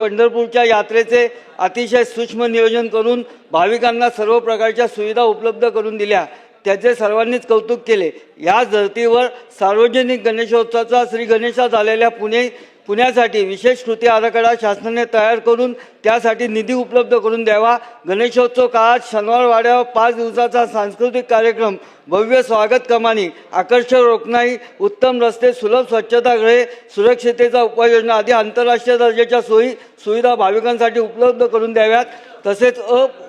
पंढरपूरच्या यात्रेचे अतिशय सूक्ष्म नियोजन करून भाविकांना सर्व प्रकारच्या सुविधा उपलब्ध करून दिल्या, त्याचे सर्वांनीच कौतुक केले। या धर्तीवर सार्वजनिक गणेशोत्सवाचा श्री गणेशात आलेल्या पुण्यासाठी विशेष कृती आराखडा शासनाने तयार करून त्यासाठी निधी उपलब्ध करून द्यावा। गणेशोत्सव काळात शनिवार वाड्यावर 5 दिवसाचा सांस्कृतिक कार्यक्रम, भव्य स्वागत कमानी, आकर्षक रोषणाई, उत्तम रस्ते, सुलभ स्वच्छतागृहे, सुरक्षिततेचा उपाययोजना आदी आंतरराष्ट्रीय दर्जाच्या सुविधा भाविकांसाठी उपलब्ध करून द्याव्यात। तसेच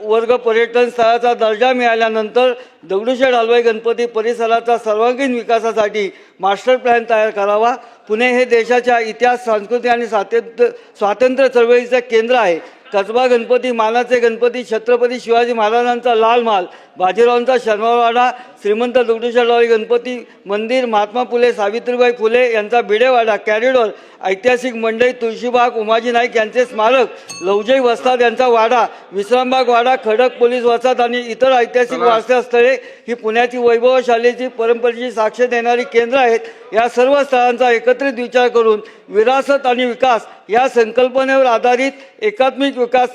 वर्ग पर्यटन स्थळाचा दर्जा मिळाल्यानंतर दगडूशेठ हलवाई गणपती परिसराचा सर्वांगीण विकासासाठी मास्टर प्लॅन तयार करावा। पुणे हे देशाच्या इतिहास, संस्कृती आणि स्वातंत्र्य चळवळीचे केंद्र आहे। कसबा गणपती, मानाचे गणपती, छत्रपती शिवाजी महाराजांचा लाल महाल, बाजीरावांचा शनिवारवाडा, श्रीमंत दगडूशेठ हलवाई गणपती मंदिर, महात्मा फुले, सावित्रीबाई फुले यांचा भिडेवाडा, कॉरिडॉर, ऐतिहासिक मंडई, तुळशीबाग, उमाजी नाईक यांचे स्मारक, लवजई वस्ताद यांचा वाडा, विश्रामबाग वाडा, खडक पोलीस वसाहत आणि इतर ऐतिहासिक वारसा स्थळे ही पुण्याची वैभवशालीची परंपरेची साक्ष देणारी केंद्र आहेत। या सर्व स्थळांचा एकत्रित विचार करून विरासत आणि विकास या संकल्पनेवर आधारित एकात्मिक विकास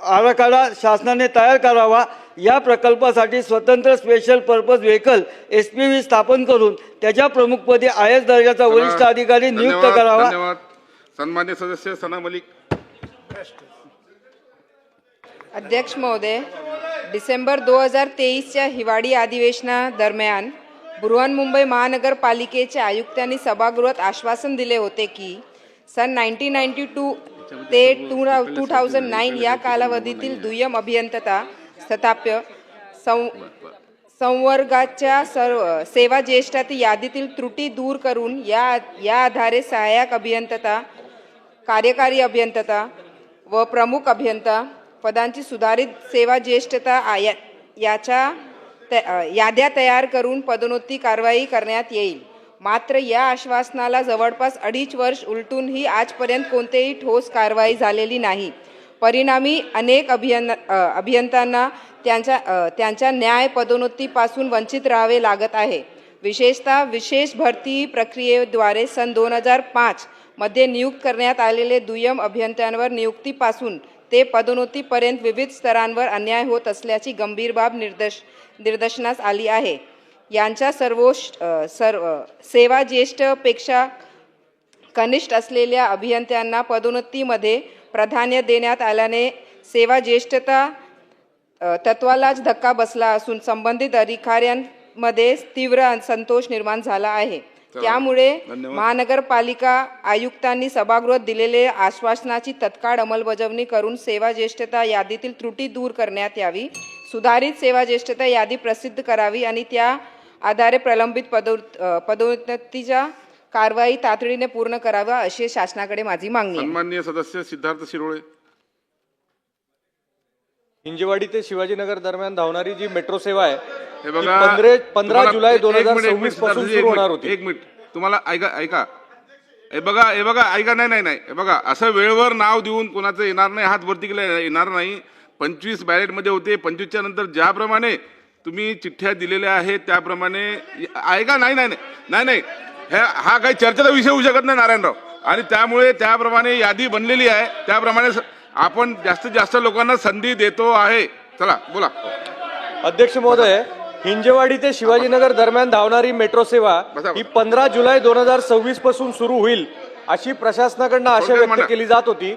आराखडा शासनाने तयार करावा। या प्रकल्पासाठी स्वतंत्र स्पेशल पर्पज व्हेकल SPV स्थापन करून त्याच्या प्रमुखपदी IS दर्जाचा वरिष्ठ अधिकारी नियुक्त करावा। धन्यवाद। सन्मान्य सदस्य सना मलिक। अध्यक्ष महोदय, डिसेंबर 2023च्या हिवाळी अधिवेशनादरम्यान बृहन्मुंबई महानगरपालिकेच्या आयुक्तांनी सभागृहात आश्वासन दिले होते की सन 1992 ते 2009 या कालावधीतील दुय्यम अभियंता स्थापत्य संवर्गाच्या सेवा ज्येष्ठाती यादीतील त्रुटी दूर करून या आधारे सहाय्यक अभियंता, कार्यकारी अभियंता व प्रमुख अभियंता पदांची सुधारित सेवा ज्येष्ठता याच्या याद्या तयार करून पदोन्नती कारवाई करण्यात येईल। मात्र या आश्वासनाला जवळपास 2.5 वर्ष उलटूनही आजपर्यंत कोणतीही ठोस कारवाई झालेली नाही। परिणामी अनेक अभियंत्यांना त्यांच्या न्याय पदोन्नतीपासून वंचित राहावे लागत आहे। विशेषतः विशेष भरती प्रक्रियेद्वारे सन 2005 मध्ये नियुक्त करण्यात आलेले दुय्यम अभियंत्यांवर नियुक्तीपासून ते पदोन्नतीपर्यंत विविध स्तरांवर अन्याय होत असल्याची गंभीर बाब निदर्शनास आली आहे। यांच्या सेवा ज्येष्ठपेक्षा कनिष्ठ असलेल्या अभियंत्यांना पदोन्नतीमध्ये प्राधान्य देण्यात आल्याने सेवा ज्येष्ठता तत्वालाच धक्का बसला असून संबंधित अधिकाऱ्यांमध्ये तीव्र असंतोष निर्माण झाला आहे। त्यामुळे महानगरपालिका आयुक्तांनी सभागृहात दिलेले आश्वासनाची तत्काळ अंमलबजावणी करून सेवा ज्येष्ठता यादीतील त्रुटी दूर करण्यात यावी, सुधारित सेवा ज्येष्ठता यादी प्रसिद्ध करावी आणि त्या आधारे प्रलंबित पदोन्नतीच्या कारवाई तातडीने पूर्ण करावा अशी शासनाकडे माझी मागणी आहे। सन्माननीय सदस्य सिद्धार्थ शिरोळे। हिंजेवाडी ते शिवाजीनगर दरम्यान धावणारी जी मेट्रो सेवा आहे हे बघा, 15 जुलै 2026 पासून सुरू होणार होती। एक मिनिट, तुम्हाला ऐका हे बघा ऐका, नाही हे बघा, असं वेळेवर नाव देऊन कोणाचं येणार नाही, हात वरती केला येणार नाही। 25 बॅलेट मध्ये होते, 25च्या नंतर ज्याप्रमाणे तुम्ही चिठ्ठ्या दिलेल्या आहेत त्याप्रमाणे ऐका, नाही हा काही चर्चेचा विषय होऊ शकत नाही नारायणराव, आणि त्यामुळे त्याप्रमाणे यादी बनलेली आहे, त्याप्रमाणे आपण जास्तीत जास्त लोकांना संधी देतो आहे। चला बोला। अध्यक्ष महोदय, हिंजेवाडी ते शिवाजीनगर दरम्यान धावणारी मेट्रो सेवा ही 15 जुलै 2026 पासून सुरू होईल अशी प्रशासनाकडून आशा व्यक्त केली जात होती,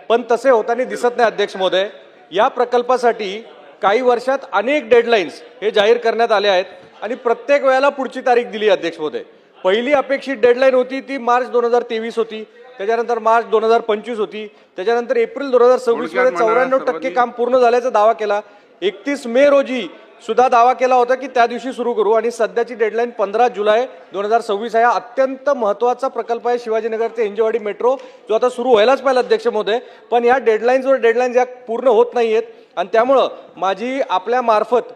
पण तसे होताना दिसत नाही। अध्यक्ष महोदय, या प्रकल्पासाठी काही वर्षात अनेक डेडलाईन्स हे जाहीर करण्यात आले आहेत आणि प्रत्येक वेळेला पुढची तारीख दिली। अध्यक्ष महोदय, पहिली अपेक्षित डेडलाईन होती ती मार्च 2023 होती, त्याच्यानंतर मार्च 2025 होती, त्याच्यानंतर एप्रिल 2026 मध्ये 94% काम पूर्ण झाल्याचा दावा केला। 31 मे रोजी सुद्धा दावा केला होता की त्या दिवशी सुरू करू, आणि सध्याची डेडलाईन 15 जुलै 2026 आहे। हा अत्यंत महत्त्वाचा प्रकल्प आहे शिवाजीनगर ते हिंजेवाडी मेट्रो, जो आता सुरू व्हायलाच पाहिजे अध्यक्ष महोदय, पण या डेडलाईन्स या पूर्ण होत नाहीयेत, आणि त्यामुळं माझी आपल्या मार्फत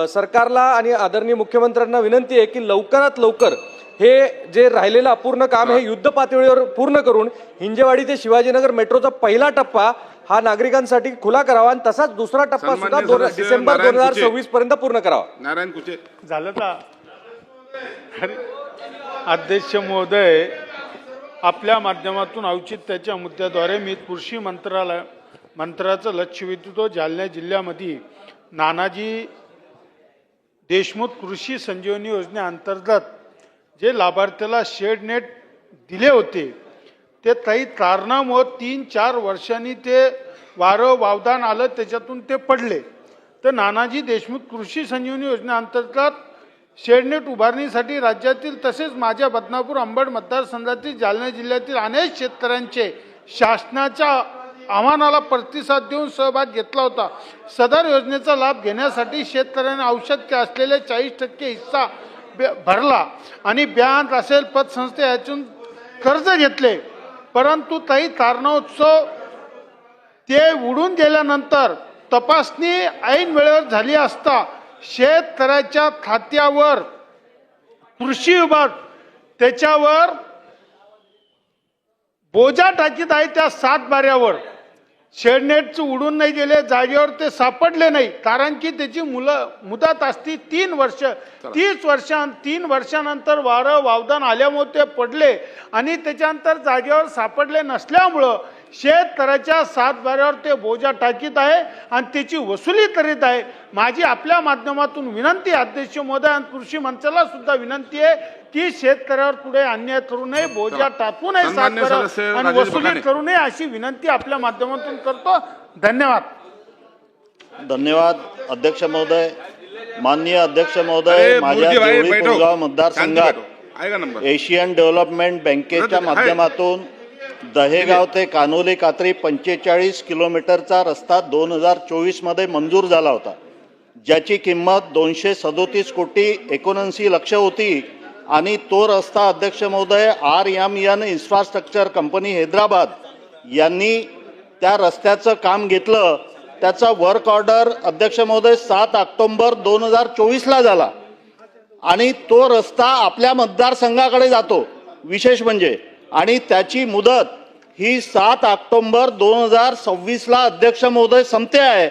सरकारला आणि आदरणीय मुख्यमंत्र्यांना विनंती आहे की लवकरात लवकर हे जे राहिलेलं अपूर्ण काम हे युद्ध पातळीवर पूर्ण करून हिंजेवाडी ते शिवाजीनगर मेट्रोचा पहिला टप्पा हा नागरिकांसाठी खुला करावा, आणि तसाच दुसरा टप्पा सुद्धा डिसेंबर 2026 पर्यंत पूर्ण करावा। नारायण कुचे झालं ना अध्यक्ष महोदय, आपल्या माध्यमातून औचित्याच्या मुद्द्याद्वारे मी कृषी मंत्राचं लक्ष वेधतो. जालना जिल्ह्यामध्ये नानाजी देशमुख कृषी संजीवनी योजनेअंतर्गत जे लाभार्थ्याला शेड नेट दिले होते ते काही कारणामुळे 3-4 वर्षांनी ते वारं वावदान आलं, त्याच्यातून ते पडले. तर नानाजी देशमुख कृषी संजीवनी योजनेअंतर्गत शेडनेट उभारणीसाठी राज्यातील तसेच माझ्या बदनापूर अंबड मतदारसंघातील जालना जिल्ह्यातील अनेक शेतकऱ्यांचे शासनाच्या आव्हानाला प्रतिसाद देऊन सहभाग घेतला होता. सदर योजनेचा लाभ घेण्यासाठी शेतकऱ्यांनी आवश्यक असलेले 40% हिस्सा भरला आणि बँक असेल पतसंस्थे यातून कर्ज घेतले. परंतु काही कारणास्तव ते उडून गेल्यानंतर तपासणी ऐन वेळेवर झाली असता शेतकऱ्याच्या खात्यावर कृषी विभाग त्याच्यावर बोजा टाकीत आहे. त्या 7 बाऱ्यावर शेडनेटचं उडून नाही गेले, जागेवर ते सापडले नाही, कारण की त्याची मुदत असती 3 वर्ष. 3 वर्षानंतर वारं वावदान आल्यामुळे ते पडले आणि त्याच्यानंतर जागेवर सापडले नसल्यामुळं शेतकऱ्याच्या 7 बाऱ्यावर ते बोजा टाकीत आहे आणि त्याची वसुली करीत आहे. माझी आपल्या माध्यमातून विनंती अध्यक्ष महोदय आणि कृषी मंत्र्याला सुद्धा विनंती आहे की शेतकऱ्यावर पुढे अन्याय करू नये, बोजा टाकू नये 7 बाऱ्यावर आणि वसुली करू नये अशी विनंती आपल्या माध्यमातून करतो. धन्यवाद. धन्यवाद अध्यक्ष महोदय. माननीय अध्यक्ष महोदय, माझ्या देवळी पुलगाव मतदारसंघात एशियन डेव्हलपमेंट बँकेच्या माध्यमातून दहेगाव ते कानोली कात्री 45 किलोमीटरचा रस्ता 2024 मध्ये मंजूर झाला होता, ज्याची किंमत 237 कोटी 79 लक्ष होती. आणि तो रस्ता अध्यक्ष महोदय RMN इन्फ्रास्ट्रक्चर कंपनी हैदराबाद यांनी त्या रस्त्याचं काम घेतलं. त्याचा वर्क ऑर्डर अध्यक्ष महोदय 7 ऑक्टोबर 2024ला झाला आणि तो रस्ता आपल्या मतदारसंघाकडे जातो विशेष म्हणजे, आणि त्याची मुदत ही 7 ऑक्टोबर 2026ला अध्यक्ष महोदय संपते आहे.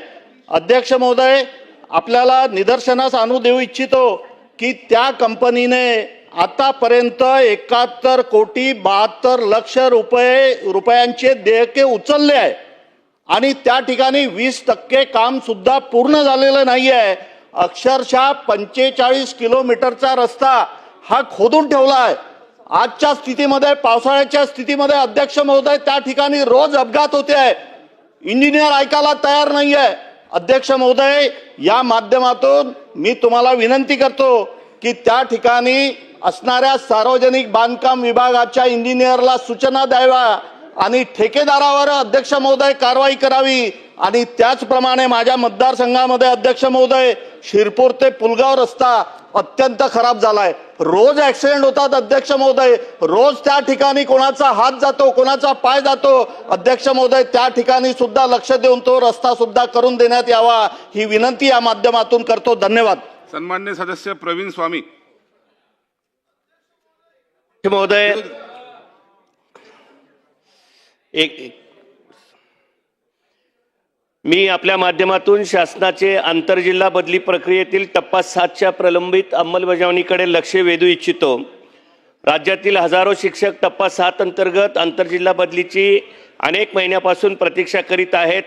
अध्यक्ष महोदय, आपल्याला निदर्शनास आणू देऊ इच्छितो की त्या कंपनीने आतापर्यंत 71 कोटी 72 लक्ष रुपयांचे देयके उचलले आहे आणि त्या ठिकाणी 20% काम सुद्धा पूर्ण झालेलं नाही आहे. अक्षरशः 45 किलोमीटरचा रस्ता हा खोदून ठेवला आहे. आजच्या स्थितीमध्ये, पावसाळ्याच्या स्थितीमध्ये अध्यक्ष महोदय त्या ठिकाणी रोज अपघात होते आहे. इंजिनियर ऐकायला तयार नाही आहे. अध्यक्ष महोदय, या माध्यमातून मी तुम्हाला विनंती करतो की त्या ठिकाणी असणाऱ्या सार्वजनिक बांधकाम विभागाच्या इंजिनियरला सूचना द्याव्या आणि ठेकेदारावर अध्यक्ष महोदय कारवाई करावी. आणि त्याचप्रमाणे माझ्या मतदारसंघामध्ये अध्यक्ष महोदय शिरपूर ते पुलगाव रस्ता अत्यंत खराब झालाय. रोज ऍक्सिडेंट होतात अध्यक्ष महोदय. रोज त्या ठिकाणी कोणाचा हात जातो, कोणाचा पाय जातो. अध्यक्ष महोदय, त्या ठिकाणी सुद्धा लक्ष देऊन तो रस्ता सुद्धा करून देण्यात यावा ही विनंती या माध्यमातून करतो. धन्यवाद. सन्मान्य सदस्य प्रवीण स्वामी महोदय, मी आपल्या माध्यमातून शासनाचे आंतरजिल्हा बदली प्रक्रियेतील टप्पा 7च्या प्रलंबित अंमलबजावणीकडे लक्ष वेधू इच्छितो. राज्यातील हजारो शिक्षक टप्पा 7 अंतर्गत आंतरजिल्हा बदलीची अनेक महिन्यापासून प्रतीक्षा करीत आहेत.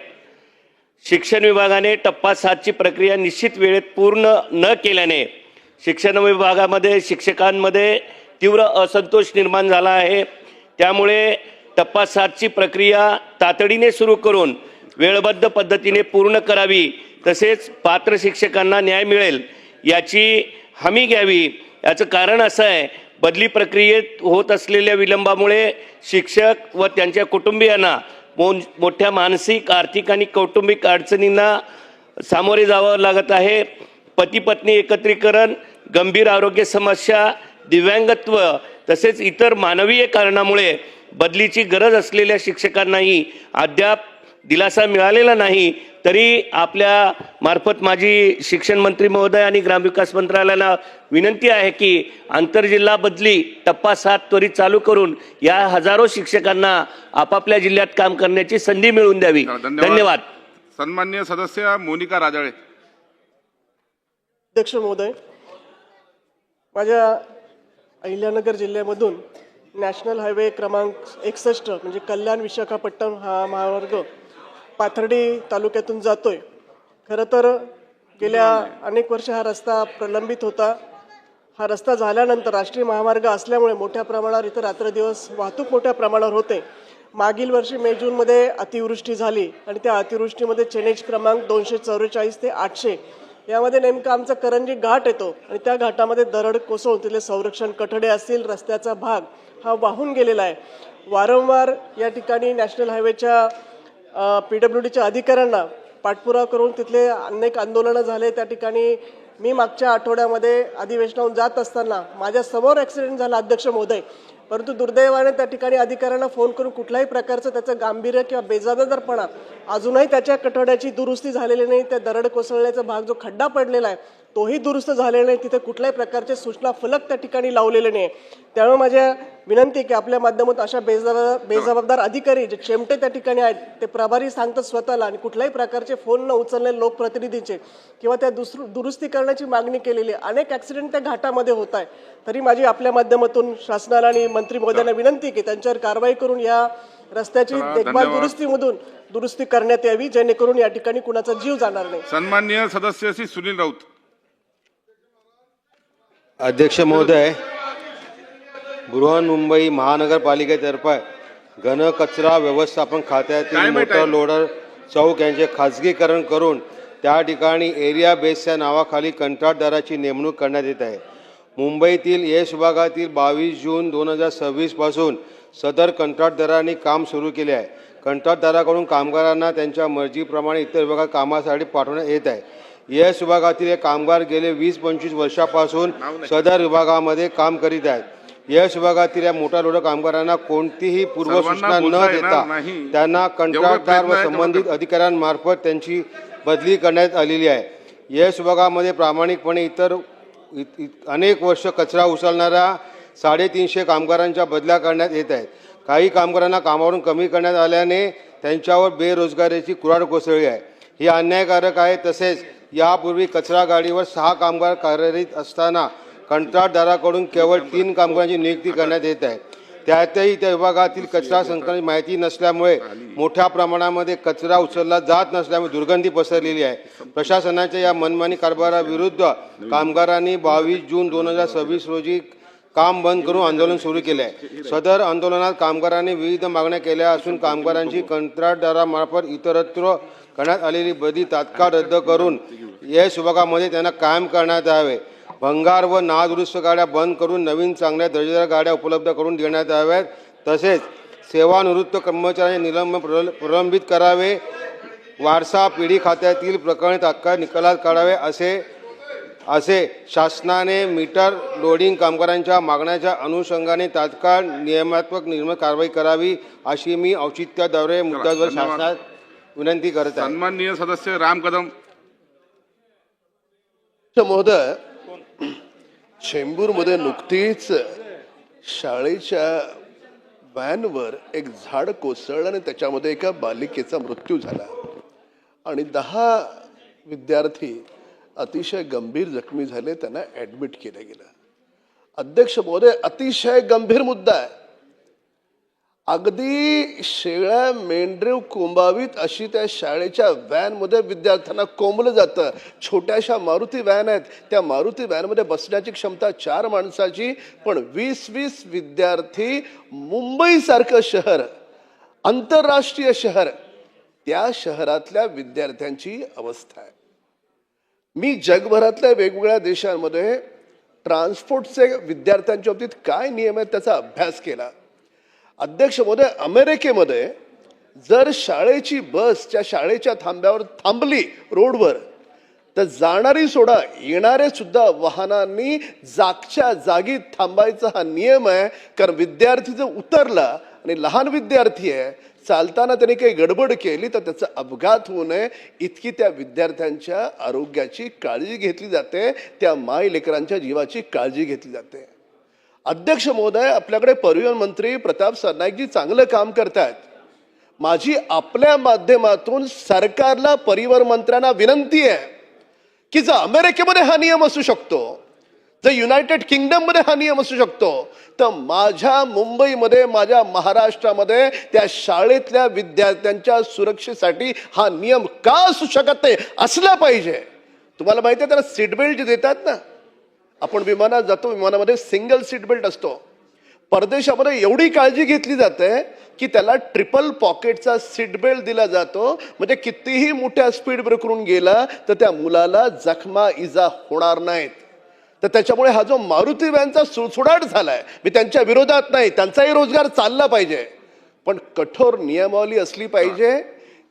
शिक्षण विभागाने टप्पा 7ची प्रक्रिया निश्चित वेळेत पूर्ण न केल्याने शिक्षण विभागामध्ये शिक्षकांमध्ये तीव्र असंतोष निर्माण झाला आहे. त्यामुळे टप्पा 7ची प्रक्रिया तातडीने सुरू करून वेळबद्ध पद्धतीने पूर्ण करावी, तसेच पात्र शिक्षकांना न्याय मिळेल याची हमी घ्यावी. याचं कारण असं आहे, बदली प्रक्रियेत होत असलेल्या विलंबामुळे शिक्षक व त्यांच्या कुटुंबियांना मोठ्या मानसिक, आर्थिक आणि कौटुंबिक अडचणींना सामोरे जावं लागत आहे. पती पत्नी एकत्रीकरण, गंभीर आरोग्य समस्या, दिव्यांगत्व तसेच इतर मानवीय कारणामुळे बदलीची गरज असलेल्या शिक्षकांनाही अद्याप दिलासा मिळालेला नाही. तरी आपल्या मार्फत माझी शिक्षण मंत्री महोदय आणि ग्रामविकास मंत्रालयाला विनंती आहे की आंतरजिल्हा बदली टप्पा 7 त्वरित चालू करून या हजारो शिक्षकांना आपापल्या जिल्ह्यात काम करण्याची संधी मिळवून द्यावी. धन्यवाद. सन्मान्य सदस्य मोनिका राजाळे. अध्यक्ष महोदय, माझ्या अहिल्यानगर जिल्ह्यामधून नॅशनल हायवे क्रमांक 61 म्हणजे कल्याण विशाखापट्टणम हा महामार्ग पाथर्डी तालुक्यातून जातोय. खरं तर गेल्या अनेक वर्ष हा रस्ता प्रलंबित होता. हा रस्ता झाल्यानंतर राष्ट्रीय महामार्ग असल्यामुळे मोठ्या प्रमाणावर इथं रात्रदिवस वाहतूक मोठ्या प्रमाणावर होते. मागील वर्षी मे जूनमध्ये अतिवृष्टी झाली आणि त्या अतिवृष्टीमध्ये चेनेज क्रमांक 244 ते 800 यामध्ये नेमका आमचा करंजी घाट येतो आणि त्या घाटामध्ये दरड कोसळून तिथले संरक्षण कठडे असतील, रस्त्याचा भाग हा वाहून गेलेला आहे. वारंवार या ठिकाणी नॅशनल हायवेच्या PWDच्या अधिकाऱ्यांना पाठपुरावा करून तिथले अनेक आंदोलनं झाले. त्या ठिकाणी मी मागच्या आठवड्यामध्ये अधिवेशनाहून जात असताना माझ्यासमोर ॲक्सिडेंट झाला अध्यक्ष महोदय, परंतु दुर्दैवाने त्या ठिकाणी अधिकाऱ्यांना फोन करून कुठल्याही प्रकारचं त्याचं गांभीर्य किंवा बेजबाबदारपणा अजूनही त्याच्या कठड्याची दुरुस्ती झालेली नाही. त्या दरड कोसळण्याचा भाग जो खड्डा पडलेला आहे तोही दुरुस्त झालेला नाही. तिथे कुठल्याही प्रकारचे सूचना फलक त्या ठिकाणी लावलेले नाही. त्यामुळे माझ्या विनंती की आपल्या माध्यमातून अशा बेजबाबदार अधिकारी जे चेमटे त्या ठिकाणी आहेत ते प्रभारी सांगतात स्वतःला आणि कुठल्याही प्रकारचे फोन न उचलले लोकप्रतिनिधींचे किंवा त्या दुरुस्ती करण्याची मागणी केलेली आहे. अनेक ॲक्सिडेंट त्या घाटामध्ये होत आहे. तरी माझी आपल्या माध्यमातून शासनाला आणि मंत्री महोदयांना विनंती की त्यांच्यावर कारवाई करून या रस्त्याची देखभाल दुरुस्ती करण्यात यावी जेणेकरून या ठिकाणी कुणाचा जीव जाणार नाही. सन्माननीय सदस्य श्री सुनील राऊत. अध्यक्ष महोदय, बृहन्मुंबई महानगरपालिकेतर्फे घन कचरा व्यवस्थापन खात्यातील मोटर लोडर चौक यांचे खाजगीकरण करून त्या ठिकाणी एरिया बेसच्या नावाखाली कंत्राटदाराची नेमणूक करण्यात येत आहे. मुंबईतील येस विभागातील 22 जून 2026 पासून सदर कंत्राटदारांनी काम सुरू केले आहे. कंत्राटदाराकडून कामगारांना त्यांच्या मर्जीप्रमाणे इतर विभागात कामासाठी पाठवण्यात येत आहे. येस विभागातील हे कामगार गेले 20-25 वर्षापासून सदर विभागामध्ये काम करीत आहेत. येस विभागातील या मोठा लोड कामगारांना कोणतीही पूर्वसूचना न देता त्यांना कंत्राटदार व संबंधित अधिकाऱ्यांमार्फत त्यांची बदली करण्यात आलेली आहे. येस विभागामध्ये प्रामाणिकपणे अनेक वर्ष कचरा उचलणाऱ्या 350 कामगारांच्या बदल्या करण्यात येत आहेत. काही कामगारांना कामावरून कमी करण्यात आल्याने त्यांच्यावर बेरोजगारीची कुऱ्हाड कोसळली आहे. ही अन्यायकारक आहे. तसेच यापूर्वी कचरा गाडीवर 6 कामगार कार्यरत असताना कंत्राटदाराकडून केवळ 3 कामगारांची नियुक्ती करण्यात येत आहे. त्यातही त्या विभागातील कचरा संकलनाची माहिती नसल्यामुळे मोठ्या प्रमाणामध्ये कचरा उचलला जात नसल्यामुळे दुर्गंधी पसरलेली आहे. प्रशासनाच्या या मनमानी कारभाराविरुद्ध कामगारांनी 22 जून 2026 रोजी काम बंद करून आंदोलन सुरू केले आहे. सदर आंदोलनात कामगारांनी विविध मागण्या केल्या असून कामगारांची कंत्राटदारामार्फत इतरत्र करण्यात आलेली बदली तात्काळ रद्द करून येस विभागामध्ये त्यांना कायम करण्यात यावे. भंगार व नादुरुस्त गाड्या बंद करून नवीन चांगल्या दर्जेदार गाड्या उपलब्ध करून देण्यात याव्यात. तसेच सेवानिवृत्त कर्मचाऱ्यांचे निलंबन प्रलंबित करावे. वारसा पिढी खात्यातील प्रकरणे तात्काळ निकालात काढावे असे शासनाने मीटर लोडिंग कामगारांच्या मागण्याच्या अनुषंगाने तात्काळ नियमात्मक कारवाई करावी अशी मी औचित्याद्वारे मुद्द्यावर शासनात विनंती करत आहे. सन्माननीय सदस्य राम कदम. महोदय, चेंबूरमध्ये नुकतीच शाळेच्या व्हॅनवर एक झाड कोसळलं आणि त्याच्यामध्ये एका बालिकेचा मृत्यू झाला आणि 10 विद्यार्थी अतिशय गंभीर जखमी झाले. त्यांना ॲडमिट केलं गेलं. अध्यक्ष महोदय, अतिशय गंभीर मुद्दा आहे. अगदी शेळ्या मेंढरे कोंबावीत अशी त्या शाळेच्या व्हॅनमध्ये विद्यार्थ्यांना कोंबलं जातं. छोट्याशा मारुती व्हॅन आहेत. त्या मारुती व्हॅनमध्ये बसण्याची क्षमता 4 माणसाची, पण 20-20 विद्यार्थी. मुंबईसारखं शहर, आंतरराष्ट्रीय शहर, त्या शहरातल्या विद्यार्थ्यांची अवस्था आहे. मी जगभरातल्या वेगवेगळ्या देशांमध्ये ट्रान्सपोर्टचे विद्यार्थ्यांच्या बाबतीत काय नियम आहेत त्याचा अभ्यास केला. अध्यक्ष महोदय, अमेरिकेमध्ये जर शाळेची बस त्या शाळेच्या थांब्यावर थांबली रोडवर तर जाणारी सोडा येणारे सुद्धा वाहनांनी जागच्या जागी थांबायचा हा नियम आहे. कारण विद्यार्थी जर उतरला आणि लहान विद्यार्थी आहे, चालताना त्यांनी काही गडबड केली तर त्याचा अपघात होऊ नये इतकी त्या विद्यार्थ्यांच्या आरोग्याची काळजी घेतली जाते. त्या माय लेकरांच्या जीवाची काळजी घेतली जाते. अध्यक्ष महोदय, आपल्याकडे परिवहन मंत्री प्रताप सरनाईकजी चांगलं काम करतात. माझी आपल्या माध्यमातून सरकारला, परिवहन मंत्र्यांना विनंती आहे की जर अमेरिकेमध्ये हा नियम असू शकतो जर युनायटेड किंगडममध्ये हा नियम असू शकतो, तर माझ्या मुंबईमध्ये, माझ्या महाराष्ट्रामध्ये त्या शाळेतल्या विद्यार्थ्यांच्या सुरक्षेसाठी हा नियम का असू शकत नाही? असला पाहिजे. तुम्हाला माहिती आहे त्याला सीट बेल्ट जे देतात ना, आपण विमानात जातो, विमानामध्ये सिंगल सीट बेल्ट असतो. परदेशामध्ये एवढी काळजी घेतली जाते की त्याला ट्रिपल पॉकेटचा सीट बेल्ट दिला जातो, म्हणजे कितीही मोठ्या स्पीड ब्रेकरून गेला तर त्या मुलाला जखमा इजा होणार नाहीत. तर त्याच्यामुळे हा जो मारुती व्हॅनचा सुळसुळाट झालाय, मी त्यांच्या विरोधात नाही, त्यांचाही रोजगार चालला पाहिजे, पण कठोर नियमावली असली पाहिजे.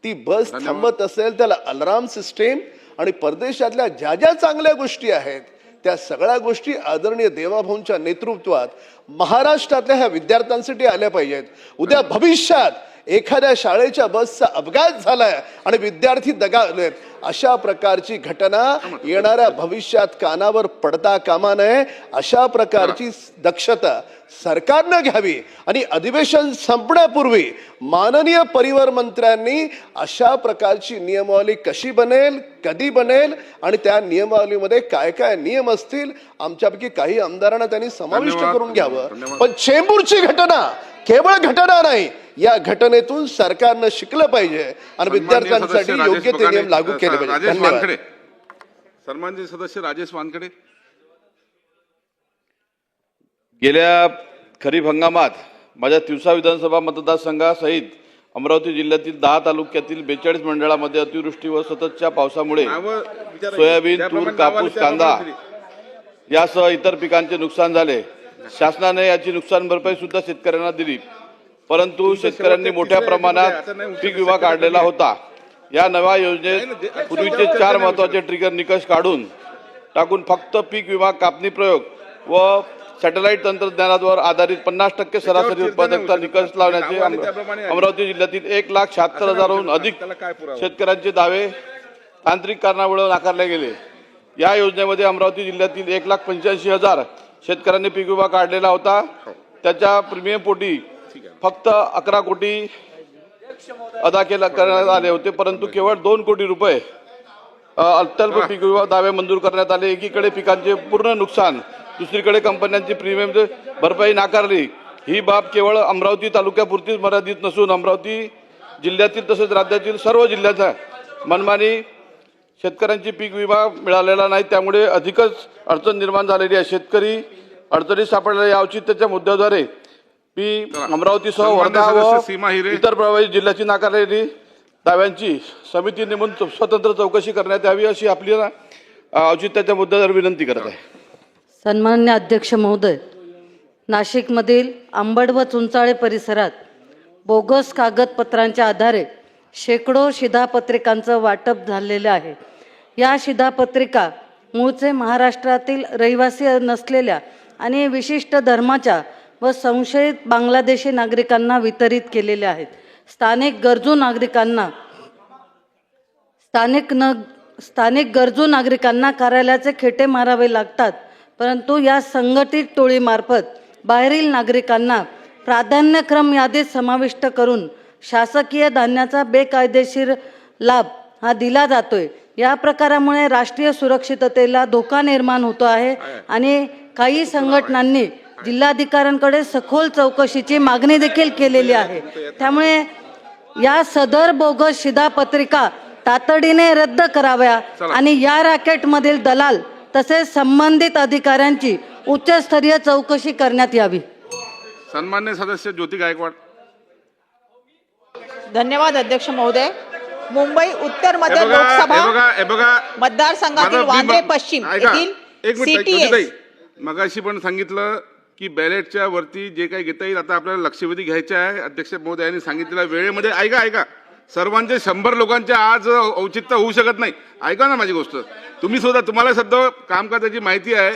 ती बस थांबत असेल त्याला अलार्म सिस्टीम आणि परदेशातल्या ज्या ज्या चांगल्या गोष्टी आहेत त्या सगळ्या गोष्टी आदरणीय देवाभाऊंच्या नेतृत्वात महाराष्ट्रातल्या ह्या विद्यार्थ्यांसाठी आल्या पाहिजेत. उद्या भविष्यात एखाद्या शाळेच्या बसचा अपघात झालाय आणि विद्यार्थी दगावलेत, अशा प्रकारची घटना येणाऱ्या भविष्यात कानावर पडता कामा नये. अशा प्रकारची दक्षता सरकारनं घ्यावी आणि अधिवेशन संपण्यापूर्वी माननीय परिवहन मंत्र्यांनी अशा प्रकारची नियमावली कशी बनेल, कधी बनेल आणि त्या नियमावलीमध्ये काय काय नियम असतील, आमच्यापैकी काही आमदारांना त्यांनी समाविष्ट करून घ्यावं. पण चेंबूरची घटना केवळ घटना नाही, या घटनेतून सरकारनं शिकलं पाहिजे आणि विद्यार्थ्यांसाठी योग्य ते नियम लागू केले पाहिजे. धन्यवाद. सन्माननीय सदस्य राजेश वानखडे. गेल्या खरीप हंगामात माझ्या तिवसा विधानसभा मतदारसंघासहित अमरावती जिल्ह्यातील 10 तालुक्यातील 42 मंडळामध्ये अतिवृष्टी व सततच्या पावसामुळे सोयाबीन, तूर, कापूस, कांदा यासह इतर पिकांचे नुकसान झाले. शासनाने याची नुकसान भरपाई सुद्धा शेतकऱ्यांना दिली, परंतु शेतकऱ्यांनी मोठ्या प्रमाणात पीक विमा काढलेला होता. या नव्या योजनेत पूर्वीचे 4 महत्वाचे ट्रिगर निकष काढून टाकून फक्त पीक विमा कापणी प्रयोग व सॅटेलाइट तंत्रज्ञानावर आधारित 50% सरासरी उत्पादकता निकष लावण्याचे अमरावती जिल्ह्यातील 1,76,000हून अधिक शेतकऱ्यांचे दावे तांत्रिक कारणामुळे नाकारले गेले. या योजनेमध्ये अमरावती जिल्ह्यातील 1,85,000 शेतकऱ्यांनी पीक विमा काढलेला होता. त्याच्या प्रीमियम पोटी फक्त 11 कोटी अदा करण्यात आले होते, परंतु केवळ 2 कोटी रुपये अत्यल्प पीक विमा दावे मंजूर करण्यात आले. एकीकडे पिकांचे पूर्ण नुकसान, दुसरीकडे कंपन्यांची प्रीमियम भरपाई नाकारली. ही बाब केवळ अमरावती तालुक्यापुरतीच मर्यादित नसून अमरावती जिल्ह्यातील तसेच राज्यातील सर्व जिल्ह्याचा मनमानी शेतकऱ्यांची पीक विमा मिळालेला नाही, त्यामुळे अधिकच अडचण निर्माण झालेली आहे. शेतकरी अडचणीत सापडलेल्या या औचित्याच्या मुद्द्याद्वारे मी अमरावतीसह वर्धा व इतर प्रभावित जिल्ह्याची नाकारलेली दाव्यांची समिती नेमून स्वतंत्र चौकशी करण्यात यावी अशी आपली औचित्याच्या मुद्द्यावर विनंती करत आहे. सन्माननीय अध्यक्ष महोदय, नाशिकमधील अंबड व चुंचाळे परिसरात बोगस कागदपत्रांच्या आधारे शेकडो शिधापत्रिकांचं वाटप झालेलं आहे. या शिधापत्रिका मूळचे महाराष्ट्रातील रहिवासी नसलेल्या आणि विशिष्ट धर्माच्या व संशयित बांगलादेशी नागरिकांना वितरित केलेल्या आहेत. स्थानिक गरजू नागरिकांना कार्यालयाचे खेटे मारावे लागतात, परंतु या संघटित टोळीमार्फत बाहेरील नागरिकांना प्राधान्यक्रम यादीत समाविष्ट करून शासकीय धान्याचा बेकायदेशीर लाभ हा दिला जातोय. या प्रकारामुळे राष्ट्रीय सुरक्षिततेला धोका निर्माण होतो आहे आणि काही संघटनांनी जिल्हाधिकाऱ्यांकडे सखोल चौकशीची मागणी देखील केलेली आहे. त्यामुळे या सदर बोगस शिधापत्रिका तातडीने रद्द कराव्या आणि या रॅकेटमधील दलाल तसेच संबंधित अधिकाऱ्यांची उच्चस्तरीय चौकशी करण्यात यावी. सन्मान्य सदस्य ज्योती गायकवाड. धन्यवाद अध्यक्ष महोदय. मुंबई उत्तर मध्य लोकसभा मतदारसंघातील वांद्रे पश्चिम येथील सीटीएस मगाशी पण सांगितलं की बॅलेटच्या वरती जे काही घेता येईल, आता आपल्याला लक्षवेधी घ्यायचे आहे. अध्यक्ष महोदयांनी सांगितलेल्या वेळेमध्ये ऐका सर्वांचे 100 लोकांचे आज औचित्य होऊ शकत नाही. ऐका ना माझी गोष्ट, तुम्हाला सध्या कामकाजाची माहिती आहे.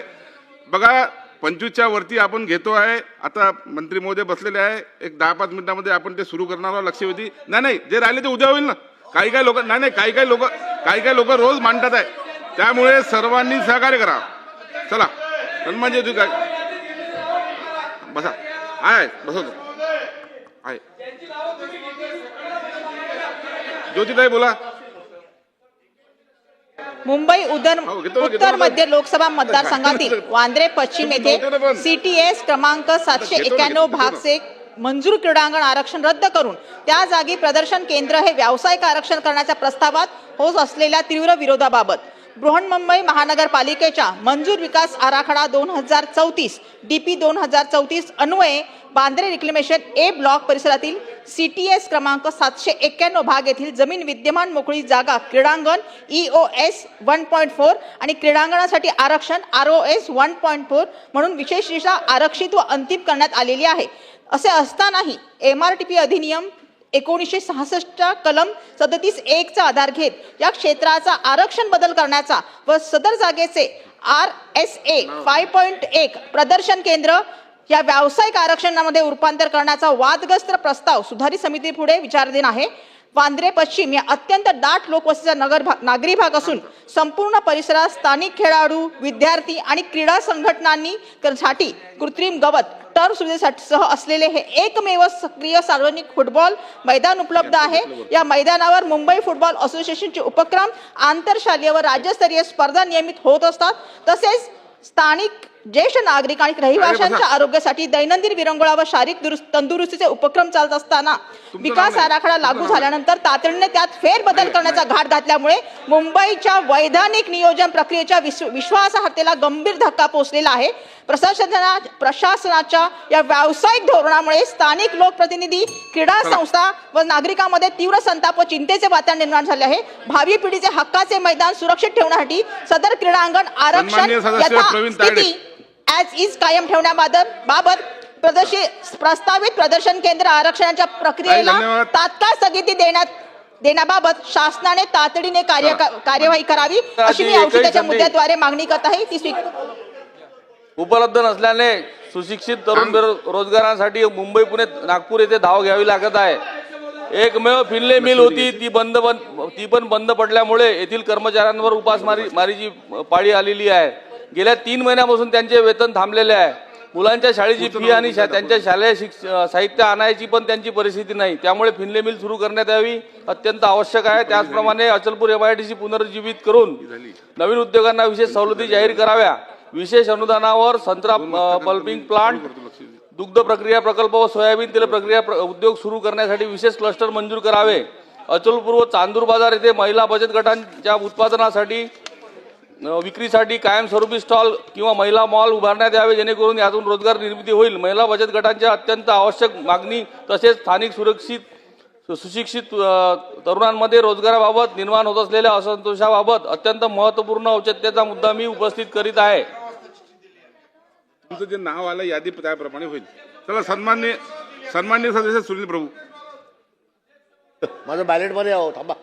बघा 25च्या वरती आपण घेतो आहे. आता मंत्री महोदय बसलेले आहे, एक 10-5 मिनिटांमध्ये आपण ते सुरू करणार आहोत लक्षवेधी. नाही जे राहिले ते उद्या होईल ना. काही काही लोक रोज मांडतात आहे, त्यामुळे सर्वांनी सहकार्य करा. चला सन्मान ज्योती काय बसा आहे बसवतो आहे. ज्योतिताई बोला. मुंबई उत्तर मध्य लोकसभा मतदारसंघातील वांद्रे पश्चिम येथे CTS क्रमांक 791 भाग से मंजूर क्रीडांगण आरक्षण रद्द करून त्या जागी प्रदर्शन केंद्र हे व्यावसायिक आरक्षण करण्याच्या प्रस्तावात होत असलेल्या तीव्र विरोधाबाबत बृहन्मुंबई महानगरपालिकेच्या मंजूर विकास आराखडा 2034 DP 2034 अन्वये बांद्रे रिक्लेमेशन A ब्लॉक परिसरातील CTS क्रमांक 791 भाग येथील जमीन विद्यमान मोकळी जागा क्रीडांगण EOS 1.4 आणि क्रीडांगणासाठी आरक्षण ROS 1.4 म्हणून विशेषरित्या आरक्षित व अंतिम करण्यात आलेली आहे. असे असतानाही MRTP अधिनियम 1966 कलम 37(1) चा आधार घेत या क्षेत्राचा आरक्षण बदल करण्याचा व सदर जागेचे RSA 5.1 प्रदर्शन केंद्र या व्यावसायिक आरक्षणामध्ये रूपांतर करण्याचा वादग्रस्त प्रस्ताव सुधारित समितीपुढे विचाराधीन आहे. वांद्रे पश्चिम या अत्यंत दाट लोकवस्तीचा नागरी भाग असून संपूर्ण परिसरात स्थानिक खेळाडू विद्यार्थी आणि क्रीडा संघटनांनी साठी कृत्रिम गवत टर्फ सुविधेसह असलेले हे एकमेव सक्रिय सार्वजनिक फुटबॉल मैदान उपलब्ध आहे. या मैदानावर मुंबई फुटबॉल असोसिएशनचे उपक्रम आंतरशालेय व राज्यस्तरीय स्पर्धा नियमित होत असतात. तसेच स्थानिक ज्येष्ठ नागरिक आणि रहिवाशांच्या आरोग्यासाठी दैनंदिन विरंगुळा व शारीरिक तंदुरुस्तीचे उपक्रम चालत असताना विकास आराखडा लागू झाल्यानंतर तातडीने त्यात फेरबदल करण्याचा घाट घातल्यामुळे मुंबईच्या वैधानिक नियोजन प्रक्रियेच्या विश्वासार्हतेला गंभीर धक्का पोहोचलेला आहे. प्रशासनाच्या या व्यावसायिक धोरणामुळे स्थानिक लोकप्रतिनिधी क्रीडा संस्था व नागरिकांमध्ये तीव्र संताप व चिंतेचे वातावरण निर्माण झाले आहे. भावी पिढीचे हक्काचे मैदान सुरक्षित ठेवण्यासाठी सदर क्रीडांगण आरक्षण स्थिती ॲज इज कायम ठेवण्याबाबत प्रस्तावित प्रदर्शन केंद्र आरक्षणाच्या प्रक्रियेला तात्काळ स्थगिती देण्याबाबत शासनाने तातडीने कार्यवाही करावी अशी मी औषधाच्या मुद्द्याद्वारे मागणी करत आहे. उपलब्ध नसल्याने सुशिक्षित तरुण रोजगारांसाठी मुंबई पुणे नागपूर येथे धाव घ्यावी लागत आहे. एकमेव फिनले मिल होती ती पण बंद पडल्यामुळे येथील कर्मचाऱ्यांवर उपासमारीची पाळी आलेली आहे. गेल्या 3 महिन्यापासून त्यांचे वेतन थांबलेले आहे. मुलांच्या शाळेची फी आणि त्यांच्या शालेय साहित्य आणायची पण त्यांची परिस्थिती नाही. त्यामुळे फिनले मिल सुरू करण्यात यावी अत्यंत आवश्यक आहे. त्याचप्रमाणे अचलपूर MIDC पुनरुज्जीवित करून नवीन उद्योगांना विशेष सवलती जाहीर कराव्या. विशेष अनुदानावर संत्रा पल्पिंग प्लांट दुग्ध प्रक्रिया प्रकल्प व सोयाबीन तेल प्रक्रिया उद्योग सुरू करण्यासाठी विशेष क्लस्टर मंजूर करावे. अचलपूर व चांदूर बाजार येथे महिला बचत गटांच्या उत्पादनासाठी विक्रीसाठी कायमस्वरूपी स्टॉल किंवा महिला मॉल उभारण्यात यावे जेणेकरून यातून रोजगार निर्मिती होईल. महिला बचत गटांच्या अत्यंत आवश्यक मागणी तसेच स्थानिक सुशिक्षित तरुणांमध्ये रोजगाराबाबत निर्माण होत असलेल्या असंतोषाबाबत अत्यंत महत्त्वपूर्ण औचित्याचा मुद्दा मी उपस्थित करीत आहे. तुमचं जे नाव आलं यादी त्याप्रमाणे होईल. चला सन्मान्य सदस्य सुनील प्रभू माझं बॅलेट मध्ये आहो थांबा.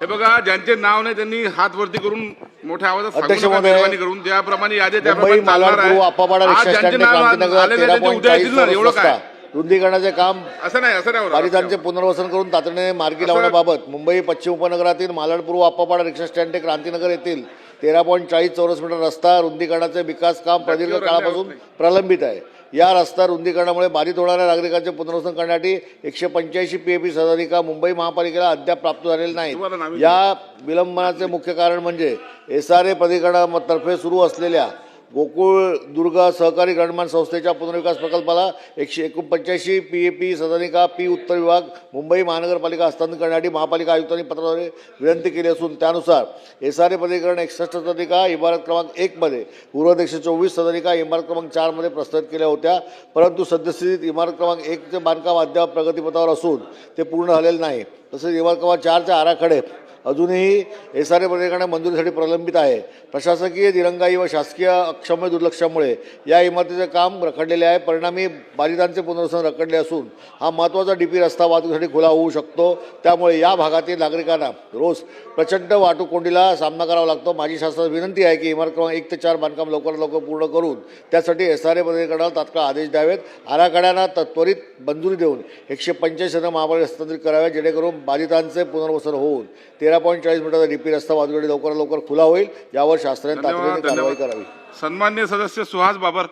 हे बघा ज्यांचे नाव नाही त्यांनी हात वरती करून मोठ्या आवाजात अध्यक्ष महोदय, करून ज्याप्रमाणे यादी मुंबई मालाडपूर आप्पापाडा रिक्षा स्टँड क्रांतीनगर 13.40 एवढं काय रुंदीकरणाचे काम असं नाही बाधितांचे पुनर्वसन करून तातडीने मार्गी लावण्याबाबत मुंबई पश्चिम उपनगरातील मालाडपूर आप्पापाडा रिक्षा स्टँड ते क्रांतीनगर येथील 13.40 चौरस मीटर रस्ता रुंदीकरणाचे विकास काम प्रदीर्घ काळापासून प्रलंबित आहे. या रस्ता रुंदीकरणामुळे बाधित होणाऱ्या नागरिकांचे पुनर्वसन करण्यासाठी 185 PAP सदनिका मुंबई महापालिकेला अद्याप प्राप्त झालेले नाहीत. या विलंबनाचे मुख्य कारण म्हणजे SRA प्राधिकरणातर्फे सुरू असलेल्या गोकुळ दुर्गा सहकारी गणमान संस्थेच्या पुनर्विकास प्रकल्पाला 185 PAP सदनिका P उत्तर विभाग मुंबई महानगरपालिका हस्तांतरित करण्यासाठी महापालिका आयुक्तांनी पत्राद्वारे विनंती केली असून त्यानुसार SRA प्राधिकरण 61 सदनिका इमारत क्रमांक 1 मध्ये पूर्व 124 सदनिका इमारत क्रमांक 4 मध्ये प्रस्तावित केल्या होत्या. परंतु सद्यस्थितीत इमारत क्रमांक 1 चे बांधकाम अद्याप प्रगतीपथावर असून ते पूर्ण झालेले नाही. तसेच इमारत क्रमांक 4 चे आराखडे अजूनही SRA प्राधिकरणाने मंजुरीसाठी प्रलंबित आहे. प्रशासकीय दिरंगाई व शासकीय अक्षम्य दुर्लक्षामुळे या इमारतीचे काम रखडलेले आहे. परिणामी बाधितांचे पुनर्वसन रखडले असून हा महत्त्वाचा DP रस्ता वाहतुकीसाठी खुला होऊ शकतो. त्यामुळे या भागातील नागरिकांना रोज प्रचंड वाहतूक कोंडीला सामना करावा लागतो. माझी शासनाला विनंती आहे की इमारत क्रमांक 1 ते 4 बांधकाम लवकरात लवकर पूर्ण करून त्यासाठी SRA प्राधिकरणाला तात्काळ आदेश द्यावेत. आराखड्यांना त्वरित मंजुरी देऊन 185 सदनिका महापालिका हस्तांतरित कराव्या जेणेकरून बाधितांचे पुनर्वसन होऊन 13.40 मीटरचा DP रस्ता वाहतुकीसाठी लवकरात लवकर खुला होईल. यावर शासनाने तातडीने कारवाई करावी. सन्मान्य सदस्य सुहास बाबर.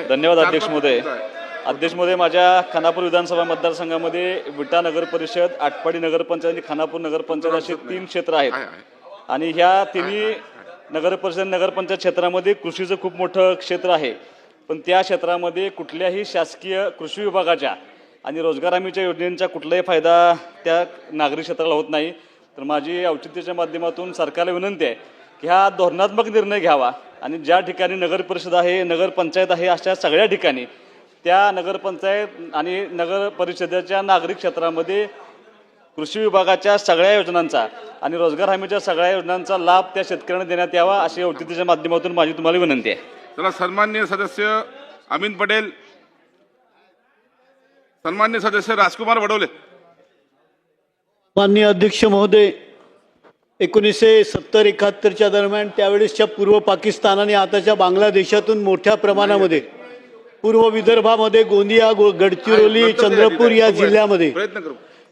धन्यवाद अध्यक्ष महोदय. अध्यक्ष महोदय, माझ्या खानापूर विधानसभा मतदारसंघामध्ये विटा नगर परिषद, आटपाडी नगरपंचायत आणि खानापूर नगरपंचायत असे 3 क्षेत्र आहेत. आणि ह्या तिन्ही नगर परिषद नगरपंचायत क्षेत्रामध्ये कृषीचं खूप मोठं क्षेत्र आहे. पण त्या क्षेत्रामध्ये कुठल्याही शासकीय कृषी विभागाच्या आणि रोजगार हमीच्या योजनेचा कुठलाही फायदा त्या नागरी क्षेत्राला होत नाही. तर माझी औचित्याच्या माध्यमातून सरकारला विनंती आहे की हा धोरणात्मक निर्णय घ्यावा आणि ज्या ठिकाणी नगर परिषद आहे, नगरपंचायत आहे, अशा सगळ्या ठिकाणी त्या नगरपंचायत आणि नगर परिषदेच्या नागरी क्षेत्रामध्ये कृषी विभागाच्या सगळ्या योजनांचा आणि रोजगार हमीच्या सगळ्या योजनांचा लाभ त्या शेतकऱ्यांना देण्यात यावा अशी औचित्याच्या माध्यमातून माझी तुम्हाला विनंती आहे. चला, सन्माननीय सदस्य अमीन पटेल, सन्माननीय सदस्य राजकुमार वडवले. माननीय अध्यक्ष महोदय, 1970-71च्या दरम्यान त्यावेळेसच्या पूर्व पाकिस्तान आणि आताच्या बांगलादेशातून मोठ्या प्रमाणामध्ये पूर्व विदर्भामध्ये गोंदिया, गडचिरोली, चंद्रपूर या जिल्ह्यामध्ये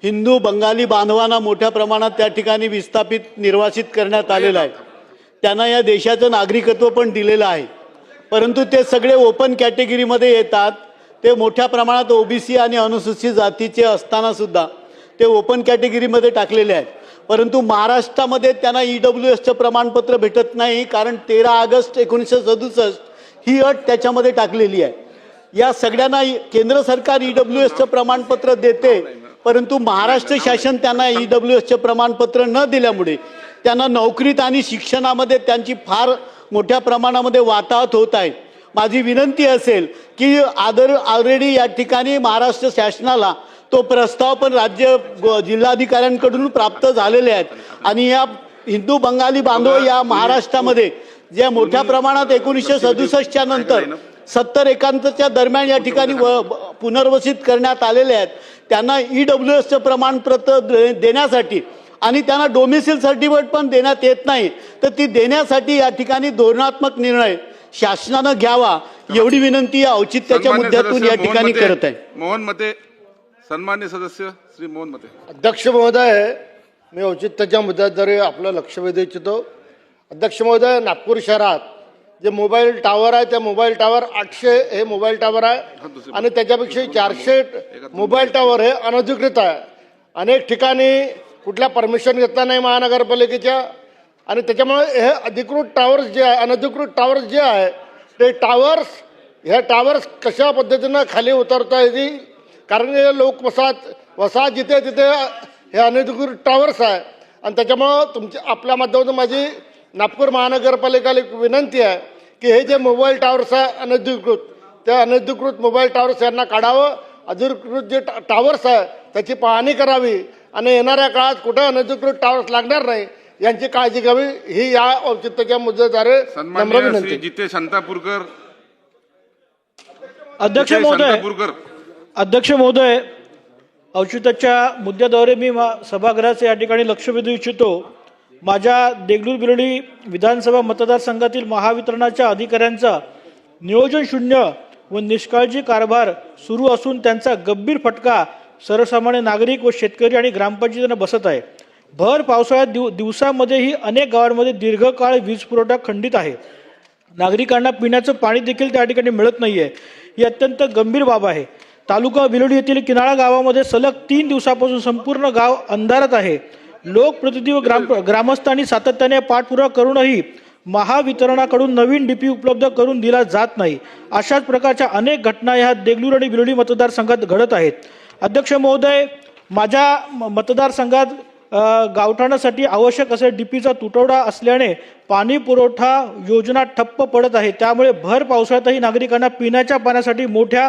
हिंदू बंगाली बांधवांना मोठ्या प्रमाणात त्या ठिकाणी विस्थापित निर्वासित करण्यात आलेलं आहे. त्यांना या देशाचं नागरिकत्व पण दिलेलं आहे. परंतु ते सगळे ओपन कॅटेगरीमध्ये येतात. ते मोठ्या प्रमाणात ओबीसी आणि अनुसूचित जातीचे असताना सुद्धा ते ओपन कॅटेगरीमध्ये टाकलेले आहेत. परंतु महाराष्ट्रामध्ये त्यांना EWSचं प्रमाणपत्र भेटत नाही, कारण 13 ऑगस्ट 1967 ही अट त्याच्यामध्ये टाकलेली आहे. या सगळ्यांना केंद्र सरकार EWSचं प्रमाणपत्र देते, परंतु महाराष्ट्र शासन त्यांना EWSचं प्रमाणपत्र न दिल्यामुळे त्यांना नोकरीत आणि शिक्षणामध्ये त्यांची फार मोठ्या प्रमाणामध्ये वाताहत होत आहे. माझी विनंती असेल की ऑलरेडी या ठिकाणी महाराष्ट्र शासनाला तो प्रस्ताव पण राज्य जिल्हाधिकाऱ्यांकडून प्राप्त झालेले आहेत. आणि या हिंदू बंगाली बांधव या महाराष्ट्रामध्ये ज्या मोठ्या प्रमाणात 1967च्या नंतर 70-71च्या दरम्यान या ठिकाणी पुनर्वसित करण्यात आलेले आहेत, त्यांना EWSचं प्रमाणपत्र देण्यासाठी आणि त्यांना डोमिसिल सर्टिफिकेट पण देण्यात येत नाही, तर ती देण्यासाठी या ठिकाणी धोरणात्मक निर्णय शासनानं घ्यावा एवढी विनंती या औचित्याच्या मुद्द्यातून या ठिकाणी करत आहे. मोहन मते, सन्माननीय सदस्य श्री मोहन मते. अध्यक्ष महोदय, मी औचित्याच्या मुद्द्याद्वारे आपलं लक्ष वेधू इच्छितो. अध्यक्ष महोदय, नागपूर शहरात जे मोबाईल टावर आहे, त्या मोबाईल टावर 800 हे मोबाईल टावर आहे आणि त्याच्यापेक्षा 400 मोबाईल टावर हे अनधिकृत आहे. अनेक ठिकाणी कुठल्या परमिशन घेतला नाही महानगरपालिकेच्या, आणि त्याच्यामुळे हे अधिकृत टावर्स जे आहे, अनधिकृत टावर्स जे आहे ते ह्या टावर्स कशा पद्धतीनं खाली उतरता येतील, कारण हे वसाहत जिथे तिथे हे अनधिकृत टावर्स आहे. आणि त्याच्यामुळं आपल्या माध्यमातून माझी नागपूर महानगरपालिकेला एक विनंती आहे की हे जे मोबाईल टावर्स आहे अनधिकृत, त्या अनधिकृत मोबाईल टावर्स यांना काढावं. अधिकृत जे टावर्स आहे त्याची पाहणी करावी आणि येणाऱ्या काळात कुठं अनधिकृत टावर्स लागणार नाही यांची काळजी घ्यावी, ही या औचित्याच्या मुद्द्याद्वारे नम्र विनंती. जितेश शांतापूरकर. अध्यक्ष महोदय, औचित्याच्या मुद्द्याद्वारे मी सभागृहाचे या ठिकाणी लक्ष वेधू इच्छितो. माझ्या देगलूर बिलोली विधानसभा मतदारसंघातील महावितरणाच्या अधिकाऱ्यांचा नियोजन शून्य व निष्काळजी कारभार सुरू असून त्यांचा गंभीर फटका सर्वसामान्य नागरिक व शेतकरी आणि ग्रामपंचायतींना बसत आहे. भर पावसाळ्यात दिवसामध्येही अनेक गावांमध्ये दीर्घकाळ वीज पुरवठा खंडित आहे. नागरिकांना पिण्याचं पाणी देखील त्या ठिकाणी मिळत नाही आहे. ही अत्यंत गंभीर बाब आहे. तालुका बिलोडी येथील किनाळा गावामध्ये सलग 3 दिवसापासून संपूर्ण गाव अंधारात आहे. लोकप्रतिनिधी व ग्रामस्थांनी सातत्याने पाठपुरावा करूनही महावितरणाकडून नवीन डीपी उपलब्ध करून दिला जात नाही. अशाच प्रकारच्या अनेक घटना ह्या देगलूर आणि बिलोडी मतदारसंघात घडत आहेत. अध्यक्ष महोदय, माझ्या मतदारसंघात गावठाणासाठी आवश्यक असे डीपीचा तुटवडा असल्याने पाणी पुरवठा योजना ठप्प पडत आहे. त्यामुळे भर पावसाळ्यातही नागरिकांना पिण्याच्या पाण्यासाठी मोठ्या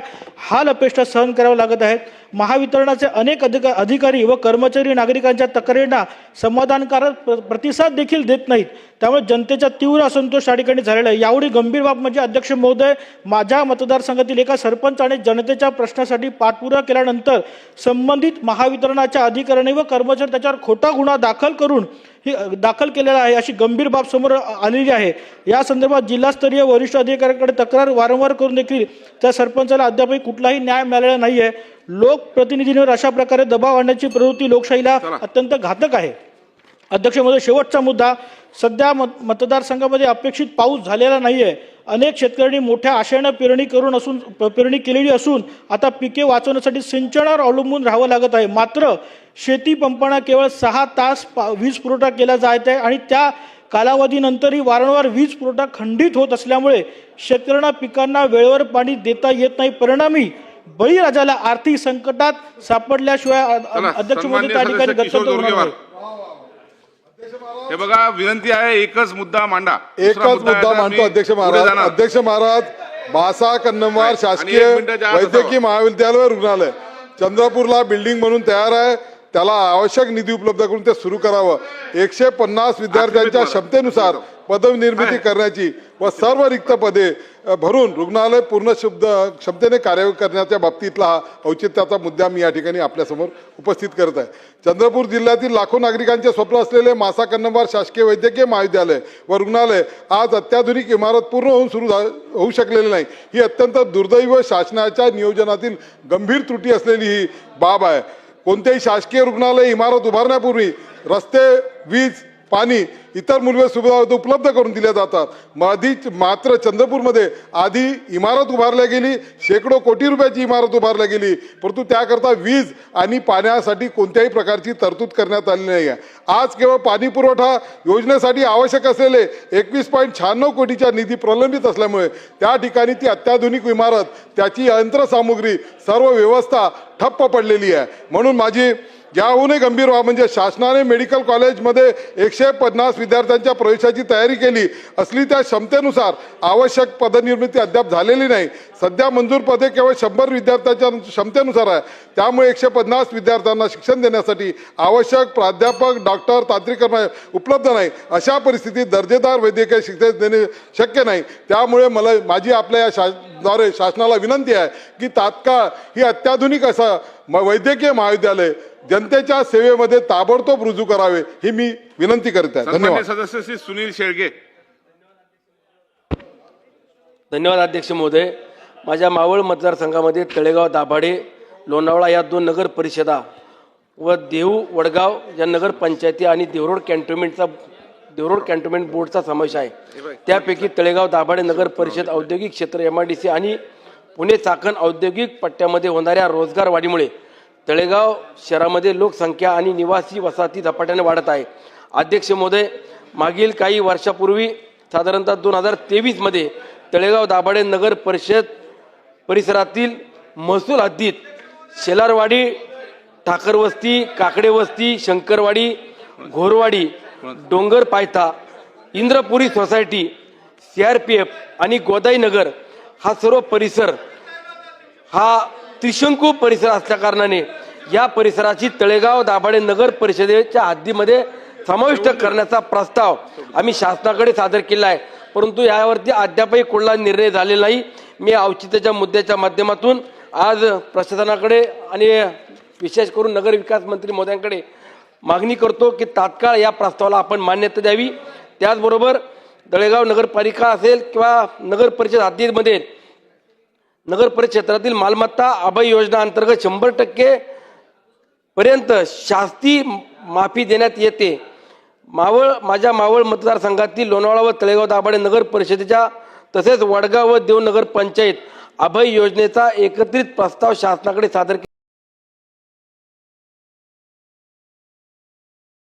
हाल अपेष्टा सहन कराव्या लागत आहेत. महावितरणाचे अनेक अधिकारी व कर्मचारी नागरिकांच्या तक्रारींना समाधानकारक प्रतिसाद देखील देत नाहीत. त्यामुळे जनतेचा तीव्र असंतोष या ठिकाणी झालेला आहे. यावेळी गंभीर बाब म्हणजे अध्यक्ष महोदय, माझ्या मतदारसंघातील एका सरपंचाने जनतेच्या प्रश्नासाठी पाठपुरावा केल्यानंतर संबंधित महावितरणाच्या अधिकाऱ्यांनी व कर्मचारी त्याच्यावर खोटा गुन्हा दाखल केलेला आहे, अशी गंभीर बाब समोर आलेली आहे. या संदर्भात जिल्हास्तरीय वरिष्ठ अधिकाऱ्यांकडे तक्रार वारंवार करून देखील त्या सरपंचाला अद्यापही कुठलाही न्याय मिळालेला नाही आहे. लोकप्रतिनिधींवर अशा प्रकारे दबाव आणण्याची प्रवृत्ती लोकशाहीला अत्यंत घातक आहे. अध्यक्ष महोदय, शेवटचा मुद्दा, सध्या मतदारसंघामध्ये अपेक्षित पाऊस झालेला नाही आहे. अनेक शेतकऱ्यांनी मोठ्या आशेनं पेरणी केलेली असून आता पिके वाचवण्यासाठी सिंचनावर अवलंबून राहावं लागत आहे. मात्र शेती पंपांना केवळ 6 तास वीज पुरवठा केला जात आहे आणि त्या कालावधीनंतरही वारंवार वीज पुरवठा खंडित होत असल्यामुळे शेतकऱ्यांना पिकांना वेळेवर पाणी देता येत नाही. परिणामी बळीराजाला आर्थिक संकटात सापडल्याशिवाय अध्यक्ष महोदय त्या ठिकाणी गच्छंतर होणार नाही. हे बघा, विनंती आहे, एकच मुद्दा मांडा. एकच मुद्दा मांडतो अध्यक्ष महाराज. अध्यक्ष महाराज, भासा कन्नमवार शासकीय वैद्यकीय महाविद्यालय रुग्णालय चंद्रपूरला बिल्डिंग म्हणून तयार आहे. त्याला आवश्यक निधी उपलब्ध करून ते सुरू करावं. 150 विद्यार्थ्यांच्या क्षमतेनुसार पदनिर्मिती करण्याची व सर्व रिक्त पदे भरून रुग्णालय पूर्ण क्षमतेने कार्य करण्याच्या बाबतीतला हा औचित्याचा मुद्दा मी या ठिकाणी आपल्यासमोर उपस्थित करत आहे. चंद्रपूर जिल्ह्यातील लाखो नागरिकांचे स्वप्न असलेले मासा कन्नमवार शासकीय वैद्यकीय महाविद्यालय व रुग्णालय आज अत्याधुनिक इमारत पूर्ण होऊन होऊ शकलेले नाही. ही अत्यंत दुर्दैव शासनाच्या नियोजनातील गंभीर त्रुटी असलेली ही बाब आहे. कोणत्याही शासकीय रुग्णालय इमारत उभारण्यापूर्वी रस्ते, वीज, पाणी, इतर मूलभूत सुविधा उपलब्ध करून दिल्या जातात. मात्र चंद्रपूरमध्ये आधी इमारत उभारल्या गेली, शेकडो कोटी रुपयाची इमारत उभारल्या गेली, परंतु त्याकरता वीज आणि पाण्यासाठी कोणत्याही प्रकारची तरतूद करण्यात आली नाही आहे. आज केवळ पाणी पुरवठा योजनेसाठी आवश्यक असलेले 21.96 कोटीचा निधी प्रलंबित असल्यामुळे त्या ठिकाणी ती अत्याधुनिक इमारत, त्याची यंत्रसामुग्री, सर्व व्यवस्था ठप्प पडलेली आहे. म्हणून माझी याहूनही गंभीर व्हा म्हणजे शासनाने मेडिकल कॉलेजमध्ये 150 विद्यार्थ्यांच्या प्रवेशाची तयारी केली असली त्या क्षमतेनुसार आवश्यक पदनिर्मिती अद्याप झालेली नाही. सध्या मंजूर पदे केवळ 100 विद्यार्थ्यांच्या क्षमतेनुसार आहे. त्यामुळे 150 विद्यार्थ्यांना शिक्षण देण्यासाठी आवश्यक प्राध्यापक, डॉक्टर, तांत्रिक कर्मचारी उपलब्ध नाही. अशा परिस्थितीत दर्जेदार वैद्यकीय शिक्षण देणे शक्य नाही. त्यामुळे माझी आपल्या या द्वारे शासनाला विनंती आहे की तात्काळ ही अत्याधुनिक असं वैद्यकीय महाविद्यालय जनतेच्या सेवेमध्ये ताबडतोब रुजू करावे ही मी विनंती करत आहे. धन्यवाद. सदस्य श्री सुनील शेळके. धन्यवाद अध्यक्ष महोदय. माझ्या मावळ मतदारसंघामध्ये तळेगाव, दाभाडे, लोणावळा या 2 नगर परिषदा व देहू, वडगाव या नगर पंचायती आणि देवरोड कॅन्टोन्मेंट बोर्डचा समावेश आहे. त्यापैकी तळेगाव, दाभाडे नगर परिषद औद्योगिक क्षेत्र MIDC आणि पुणे चाकण औद्योगिक पट्ट्यामध्ये होणाऱ्या रोजगार वाढीमुळे तळेगाव शहरामध्ये लोकसंख्या आणि निवासी वसाहती झपाट्याने वाढत आहे. अध्यक्ष महोदय, मागील काही वर्षापूर्वी साधारणतः 2023 मध्ये तळेगाव, दाभाडे नगर परिषद परिसरातील महसूल हद्दीत शेलारवाडी, ठाकरवस्ती, काकडेवस्ती, शंकरवाडी, घोरवाडी, डोंगर पायथा, इंद्रपुरी सोसायटी, CRPF आणि गोदाई नगर हा सर्व परिसर हा त्रिशंकू परिसर असल्या कारणाने या परिसराची तळेगाव, दाभाडे नगर परिषदेच्या हद्दीमध्ये समाविष्ट करण्याचा प्रस्ताव आम्ही शासनाकडे सादर केला आहे. परंतु यावरती अद्यापही कुठला निर्णय झालेला नाही. मी औचित्याच्या मुद्द्याच्या माध्यमातून आज प्रशासनाकडे आणि विशेष करून नगर विकास मंत्री महोदयांकडे मागणी करतो की तात्काळ या प्रस्तावाला आपण मान्यता द्यावी. त्याचबरोबर तळेगाव नगरपालिका असेल किंवा नगर परिषद हद्दीमध्ये नगर परिषद क्षेत्रातील मालमत्ता अभय योजना अंतर्गत 100% पर्यंत शास्ती माफी देण्यात येते. माझ्या मावळ मतदारसंघातील लोणावळा व तळेगाव, दाभाडे नगर परिषदेच्या तसेच वडगाव व देव नगर पंचायत अभय योजनेचा एकत्रित प्रस्ताव शासनाकडे सादर